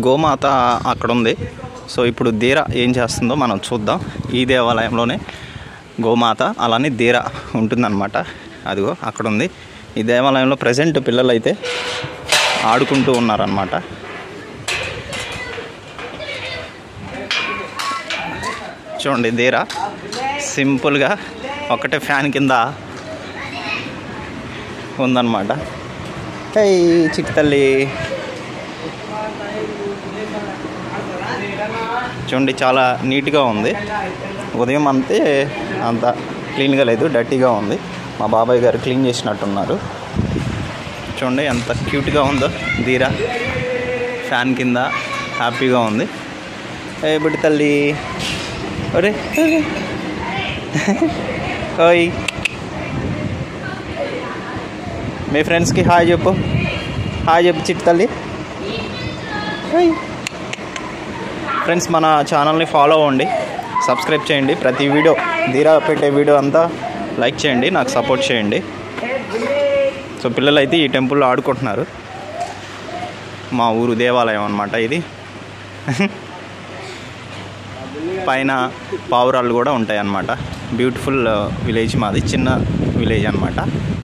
గోమాత అక్కడ ఉంది. సో ఇప్పుడు ధీర ఏం చేస్తుందో మనం చూద్దాం. ఈ దేవాలయంలోనే గోమాత అలానే ధీర ఉంటుందన్నమాట. అదిగో అక్కడ ఉంది. ఈ దేవాలయంలో ప్రజెంట్ పిల్లలు అయితే ఆడుకుంటూ ఉన్నారన్నమాట. చూడండి, ధీర సింపుల్గా ఒకటే ఫ్యాన్ కింద ఉందన్నమాట. చిక్ తల్లి చూడండి, చాలా నీట్గా ఉంది. ఉదయం అంతే అంత క్లీన్గా లేదు, డర్టీగా ఉంది. మా బాబాయ్ గారు క్లీన్ చేసినట్టున్నారు. చూడండి ఎంత క్యూట్గా ఉందో ధీర. ఫ్యాన్ కింద హ్యాపీగా ఉంది. ఏ బుడ్డి తల్లి, ఒరే ఓయ్, మీ ఫ్రెండ్స్కి హాయ్ చెప్పు. హాయ్ చెప్పు చిట్టి తల్లి. ఫ్రెండ్స్, మన ఛానల్ని ఫాలో అవ్వండి, సబ్స్క్రైబ్ చేయండి. ప్రతి వీడియో ధీర పెట్టే వీడియో అంతా లైక్ చేయండి, నాకు సపోర్ట్ చేయండి. సో పిల్లలు అయితే ఈ టెంపుల్లో ఆడుకుంటున్నారు. మా ఊరు దేవాలయం అన్నమాట ఇది. పైన పావురాలు కూడా ఉంటాయి అన్నమాట. బ్యూటిఫుల్ విలేజ్ మాది, చిన్న విలేజ్ అన్నమాట.